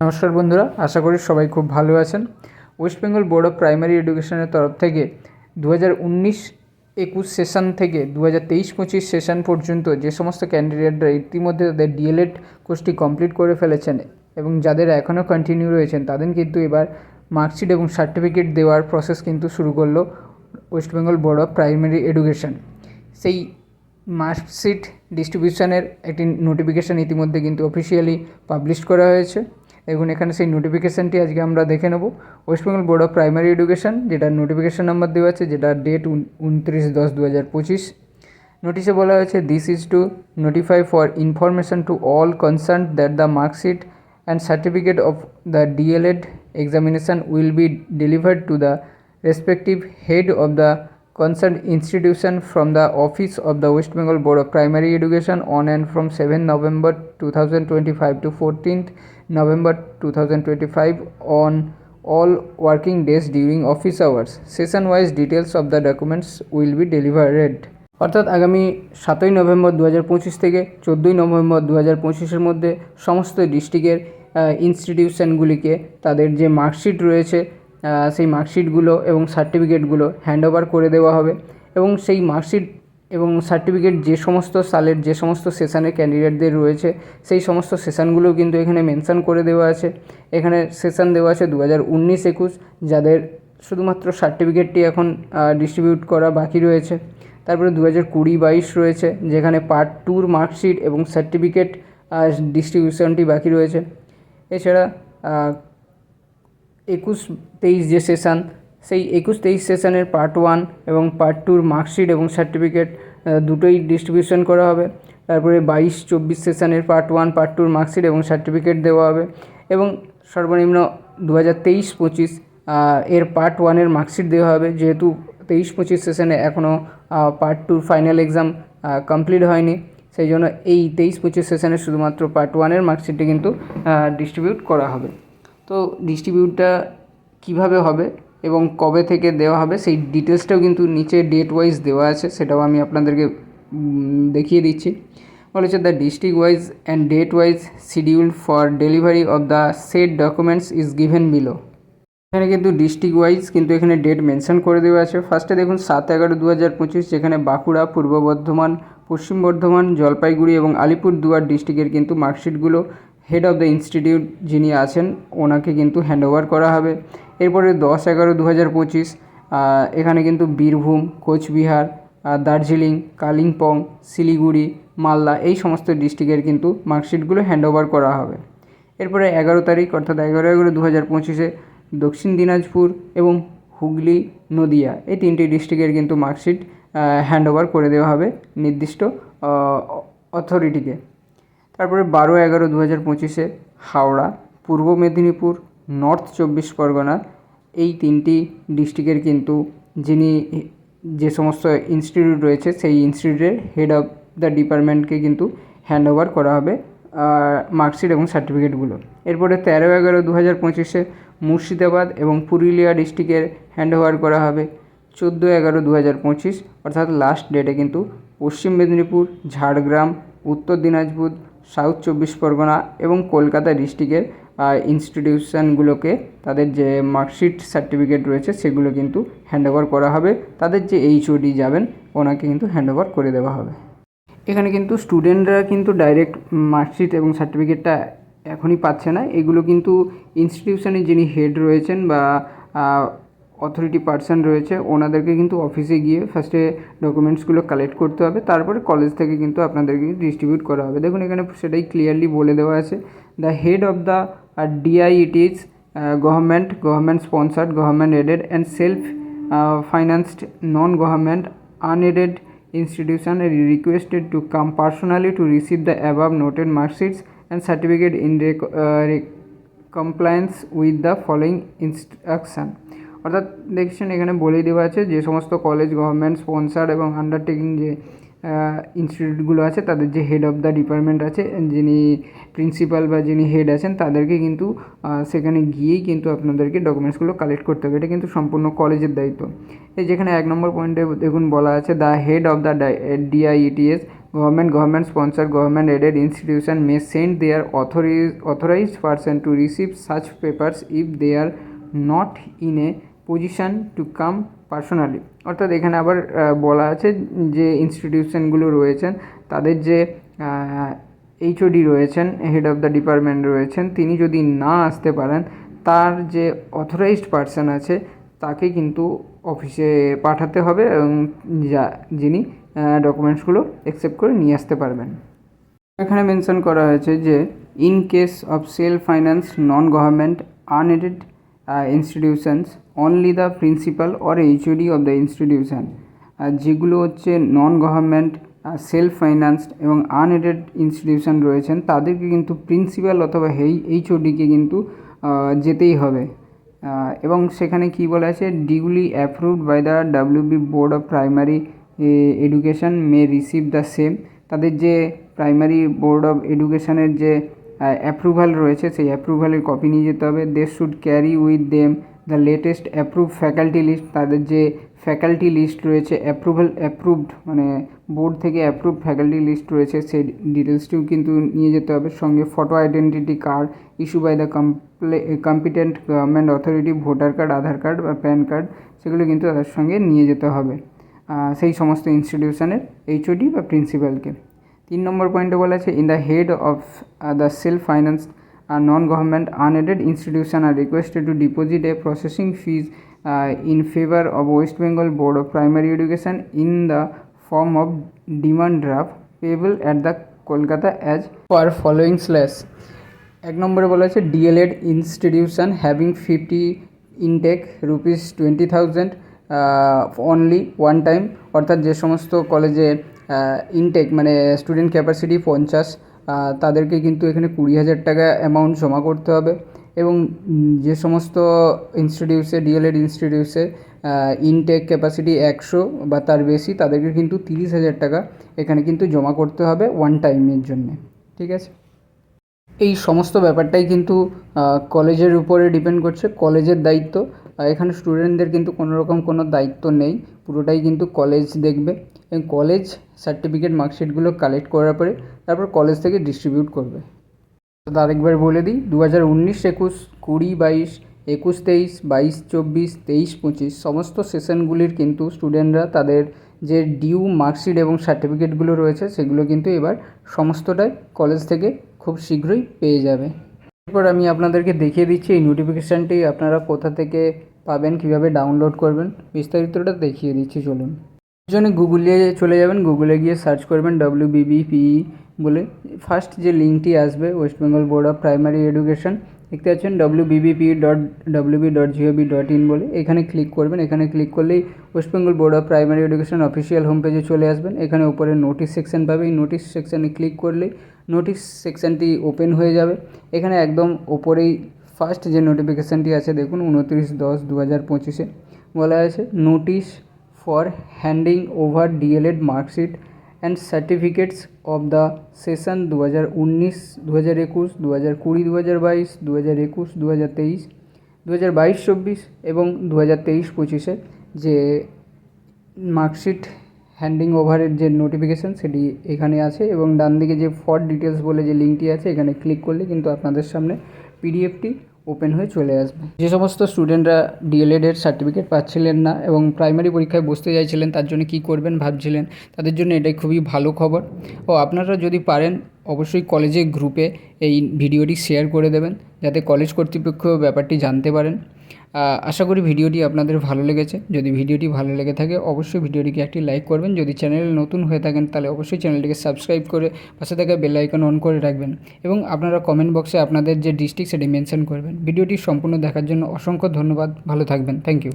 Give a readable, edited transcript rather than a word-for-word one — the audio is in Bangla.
নমস্কার বন্ধুরা, আশা করি সবাই খুব ভালো আছেন। West Bengal board of primary এডুকেশনের তরফ থেকে 2019-21 সেশন থেকে 2023-25 সেশন পর্যন্ত যে সমস্ত ক্যান্ডিডেটরা ইতিমধ্যে তাদের ডিএলএড কোর্সটি কমপ্লিট করে ফেলেছেন এবং যাদের এখনও কন্টিনিউ রয়েছেন তাদের কিন্তু এবার মার্কশিট এবং সার্টিফিকেট দেওয়ার প্রসেস কিন্তু শুরু করলো West Bengal board of primary education. সেই মার্কশিট ডিস্ট্রিবিউশনের একটি নোটিফিকেশান ইতিমধ্যে কিন্তু অফিসিয়ালি পাবলিশ করা হয়েছে। দেখুন এখানে সেই নোটিফিকেশানটি আজকে আমরা দেখে নেব। West Bengal board of primary education, যেটা নোটিফিকেশান নাম্বার দেওয়া আছে, যেটা ডেট 29/10/2025। নোটিশে বলা হয়েছে, this is to notify for information to all concern that the marksheet and certificate of the DElEd examination will be delivered to the respective head of the concerned institution from the office of the West Bengal Board of Primary Education on and from 7 November 2025 to 14th November 2025 on all working days during office hours. Session wise details of the documents will be delivered. অর্থাৎ আগামী 7ই নভেম্বর 2025 থেকে 14ই নভেম্বর 2025-এর মধ্যে সমস্ত ডিস্ট্রিক্টের ইনস্টিটিউশনগুলিকে তাদের যে মার্কশিট রয়েছে সেই মার্কশিটগুলো এবং সার্টিফিকেটগুলো হ্যান্ড ওভার করে দেওয়া হবে এবং সেই মার্কশিট এবং সার্টিফিকেট যে সমস্ত সালের যে সমস্ত সেশনের ক্যান্ডিডেটদের রয়েছে সেই সমস্ত সেশনগুলো কিন্তু এখানে মেনশন করে দেওয়া আছে। এখানে সেশন দেওয়া আছে 2019-21, যাদের শুধুমাত্র সার্টিফিকেটটি এখন ডিস্ট্রিবিউট করা বাকি রয়েছে। তারপরে 2020-22 রয়েছে, যেখানে পার্ট 2-র মার্কশিট এবং সার্টিফিকেট ডিস্ট্রিবিউশনটি বাকি রয়েছে। এছাড়া 21-23 যে সেশন, সেই 21-23 সেশনের পার্ট 1 এবং পার্ট 2-র মার্কশিট এবং সার্টিফিকেট দুটোই ডিস্ট্রিবিউশন করা হবে। তারপরে 22-24 সেশনের পার্ট 1 পার্ট 2-র মার্কশিট এবং সার্টিফিকেট দেওয়া হবে এবং সর্বনিম্ন 2023-25 এর পার্ট 1-এর মার্কশিট দেওয়া হবে, যেহেতু 23-25 সেশনে এখনও পার্ট 2-র ফাইনাল এক্সাম কমপ্লিট হয়নি, সেই জন্য এই 23-25 সেশনে শুধুমাত্র পার্ট 1-এর মার্কশিটটি কিন্তু ডিস্ট্রিবিউট করা হবে। তো ডিস্ট্রিবিউটটা কীভাবে হবে এবং কবে থেকে দেওয়া হবে সেই ডিটেলসটাও কিন্তু নিচে ডেট ওয়াইজ দেওয়া আছে, সেটাও আমি আপনাদেরকে দেখিয়ে দিচ্ছি। বলেছে, the district wise and date wise schedule for delivery of the set documents is given below. এখানে কিন্তু ডিস্ট্রিক্ট ওয়াইজ কিন্তু এখানে ডেট মেনশন করে দেওয়া আছে। ফার্স্টে দেখুন 7/11/2025, যেখানে বাঁকুড়া, পূর্ব বর্ধমান, পশ্চিম বর্ধমান, জলপাইগুড়ি এবং আলিপুরদুয়ার ডিস্ট্রিক্টের কিন্তু মার্কশিটগুলো হেড অফ দ্য ইনস্টিটিউট যিনি আছেন ওনাকে কিন্তু হ্যান্ড ওভার করা হবে। এরপরে 10/11/2025 এখানে কিন্তু বীরভূম, কোচবিহার, দার্জিলিং, কালিম্পং, শিলিগুড়ি, মালদা এই সমস্ত ডিস্ট্রিক্টের কিন্তু মার্কশিটগুলো হ্যান্ড ওভার করা হবে। এরপরে 11 তারিখ অর্থাৎ 11/11/2025 দক্ষিণ দিনাজপুর এবং হুগলি, নদিয়া এই তিনটি ডিস্ট্রিক্টের কিন্তু মার্কশিট হ্যান্ড ওভার করে দেওয়া হবে নির্দিষ্ট অথরিটিকে। তারপরে 12/11/2025 হাওড়া, পূর্ব মেদিনীপুর, নর্থ 24 পরগনা এই তিনটি ডিস্ট্রিক্টের কিন্তু যিনি যে সমস্ত ইনস্টিটিউট রয়েছে সেই ইনস্টিটিউটের হেড অফ দ্য ডিপার্টমেন্টকে কিন্তু হ্যান্ড ওভার করা হবে মার্কশিট এবং সার্টিফিকেটগুলো। এরপরে 13/11/2025 মুর্শিদাবাদ এবং পুরুলিয়া ডিস্ট্রিক্টের হ্যান্ড ওভার করা হবে। 14/11/2025 অর্থাৎ লাস্ট ডেটে কিন্তু পশ্চিম মেদিনীপুর, ঝাড়গ্রাম, উত্তর দিনাজপুর, সাউথ 24 পরগনা এবং কলকাতা ডিস্ট্রিক্টের ইনস্টিটিউশনগুলোকে তাদের যে মার্কশিট সার্টিফিকেট রয়েছে সেগুলো কিন্তু হ্যান্ড ওভার করা হবে। তাদের যে এইচওডি যাবেন ওনাকে কিন্তু হ্যান্ড ওভার করে দেওয়া হবে। এখানে কিন্তু স্টুডেন্টরা কিন্তু ডাইরেক্ট মার্কশিট এবং সার্টিফিকেটটা এখনই পাচ্ছে না, এগুলো কিন্তু ইনস্টিটিউশনের যিনি হেড রয়েছেন বা অথরিটি পার্সন রয়েছে ওনাদেরকে কিন্তু অফিসে গিয়ে ফার্স্টে ডকুমেন্টসগুলো কালেক্ট করতে হবে, তারপরে কলেজ থেকে কিন্তু আপনাদেরকে ডিস্ট্রিবিউট করা হবে। দেখুন এখানে সেটাই ক্লিয়ারলি বলে দেওয়া আছে, the head of the DIETs government sponsored, government aided and self financed non-government unaided institution are requested to come personally to receive the above noted marksheets and certificate in compliance with the following instruction। অর্থাৎ দেখছেন এখানে বলেই দেওয়া আছে যে সমস্ত কলেজ গভর্নমেন্ট স্পন্সার এবং আন্ডারটেকিং যে ইনস্টিটিউটগুলো আছে তাদের যে হেড অফ দ্য ডিপার্টমেন্ট আছে, যিনি প্রিন্সিপাল বা যিনি হেড আছেন তাদেরকে কিন্তু সেখানে গিয়েই কিন্তু আপনাদেরকে ডকুমেন্টসগুলো কালেক্ট করতে হবে। এটা কিন্তু সম্পূর্ণ কলেজের দায়িত্ব। এই যেখানে 1 নম্বর পয়েন্টে দেখুন বলা আছে, the head of the DIETs government sponsored, government aided institution may send their authorized person to receive such papers if they are not in a position to come personally. অর্থাৎ এখানে আবার বলা আছে যে ইনস্টিটিউশনগুলো রয়েছেন তাদের যে HOD রয়েছেন, হেড অফ দ্য ডিপার্টমেন্ট রয়েছেন, তিনি যদি না আসতে পারেন তার যে অথরাইজড পার্সন আছে তাকে কিন্তু অফিসে পাঠাতে হবে এবং যিনি ডকুমেন্টসগুলো অ্যাকসেপ্ট করে নিয়ে আসতে পারবেন। এখানে মেনশন করা হয়েছে যে in case of self finance non government unaided institutions only the principal or HOD of the institution, যেগুলো হচ্ছে নন গভর্নমেন্ট সেলফ ফাইন্যান্সড এবং আনএডেড ইনস্টিটিউশন রয়েছেন তাদেরকে কিন্তু প্রিন্সিপাল অথবা HODকে কিন্তু যেতেই হবে। এবং সেখানে কী বলা আছে, duly approved by the WB board of primary education may receive the same, তাদের যে প্রাইমারি বোর্ড অফ এডুকেশনের যে অ্যাপ্রুভাল রয়েছে সেই অ্যাপ্রুভালের কপি নিয়ে যেতে হবে। They should carry with them the latest approve faculty list, তাদের যে ফ্যাকাল্টি লিস্ট রয়েছে অ্যাপ্রুভড মানে বোর্ড থেকে অ্যাপ্রুভড ফ্যাকাল্টি লিস্ট রয়েছে সেই ডিটেলসটিও কিন্তু নিয়ে যেতে হবে। সঙ্গে photo identity card issue by the competent government authority, voter card, Aadhaar card বা প্যান কার্ড, সেগুলো কিন্তু তাদের সঙ্গে নিয়ে যেতে হবে সেই সমস্ত ইনস্টিটিউশনের HOD বা প্রিন্সিপালকে। 3 নম্বর পয়েন্টে বলা আছে in the head of the self finance non government unaided institution are requested to deposit A processing fees in favor of West Bengal Board of Primary Education in the form of demand draft payable at the Kolkata as per following slash। 1 নম্বরে বলা আছে DLED institution having 50 intake ₹20,000 only one time, অর্থাৎ যে সমস্ত কলেজে ইনটেক মানে স্টুডেন্ট ক্যাপাসিটি 50 তাদেরকে কিন্তু এখানে 20,000 টাকা অ্যামাউন্ট জমা করতে হবে। এবং যে সমস্ত ইনস্টিটিউটসে DLED ইনস্টিটিউটসে ইনটেক ক্যাপাসিটি 100 বা তার বেশি তাদেরকে কিন্তু 30,000 টাকা এখানে কিন্তু জমা করতে হবে ওয়ান টাইমের জন্যে। ঠিক আছে, এই সমস্ত ব্যাপারটাই কিন্তু কলেজের উপরে ডিপেন্ড করছে, কলেজের দায়িত্ব। এখানে স্টুডেন্টদের কিন্তু কোনোরকম কোনো দায়িত্ব নেই, পুরোটাই কিন্তু কলেজ দেখবে এবং কলেজ সার্টিফিকেট মার্কশিটগুলো কালেক্ট করার পরে তারপর কলেজ থেকে ডিস্ট্রিবিউট করবে। তো আরেকবার বলে দিই 2019-21, 20-22, 21-23, 22-24, 23-25 সমস্ত সেশনগুলির কিন্তু স্টুডেন্টরা তাদের যে ডিউ মার্কশিট এবং সার্টিফিকেটগুলো রয়েছে সেগুলো কিন্তু এবার সমস্তটাই কলেজ থেকে খুব শীঘ্রই পেয়ে যাবে। এরপর আমি আপনাদেরকে দেখিয়ে দিচ্ছি এই নোটিফিকেশানটি আপনারা কোথা থেকে পাবেন, কীভাবে ডাউনলোড করবেন, বিস্তারিতটা দেখিয়ে দিচ্ছি। চলুন, এর জন্য গুগলে চলে যাবেন, গুগলে গিয়ে সার্চ করবেন WBBPE বলে, ফার্স্ট যে লিঙ্কটি আসবে West Bengal board of primary education, দেখতে পাচ্ছেন wbbe.wb.gov.in বলে, এখানে ক্লিক করবেন। এখানে ক্লিক করলেই West Bengal board of primary education official home পেজে চলে আসবেন। এখানে উপরে নোটিশ সেকশন পাবে, এই নোটিশ সেকশানে ক্লিক করলেই নোটিশ সেকশানটি ওপেন হয়ে যাবে। এখানে একদম ওপরেই ফার্স্ট যে নোটিফিকেশানটি আছে দেখুন 29/10/2025 বলা আছে notice for হ্যান্ডিং over DLED marksheet and certificates of the session 2019, 2021, 2020, 2022, 2021, 2023, 2022-24 এবং 2023-25 যে মার্কশিট হ্যান্ডিং ওভারের যে নোটিফিকেশান সেটি এখানে আছে এবং ডান দিকে যে ফর ডিটেলস বলে যে লিঙ্কটি আছে এখানে ক্লিক করলে কিন্তু আপনাদের সামনে PDFটি ওপেন হয়ে চলে আসবে। যে সমস্ত স্টুডেন্টরা DLED-এর সার্টিফিকেট পাচ্ছিলেন না এবং প্রাইমারি পরীক্ষায় বসতে চাইছিলেন তার জন্য কী করবেন ভাবছিলেন, তাদের জন্য এটাই খুবই ভালো খবর। ও আপনারা যদি পারেন অবশ্যই কলেজের গ্রুপে এই ভিডিওটি শেয়ার করে দেবেন যাতে কলেজ কর্তৃপক্ষ ব্যাপারটি জানতে পারেন। আশা করি ভিডিওটি আপনাদের ভালো লেগেছে। যদি ভিডিওটি ভালো লেগে থাকে অবশ্যই ভিডিওটিকে একটি লাইক করবেন। যদি চ্যানেলে নতুন হয়ে থাকেন তাহলে অবশ্যই চ্যানেলটিকে সাবস্ক্রাইব করে পাশে থাকা বেল আইকন অন করে রাখবেন এবং আপনারা কমেন্ট বক্সে আপনাদের যে ডিস্ট্রিক্ট সেটি মেনশন করবেন। ভিডিওটি সম্পূর্ণ দেখার জন্য অসংখ্য ধন্যবাদ। ভালো থাকবেন। Thank you.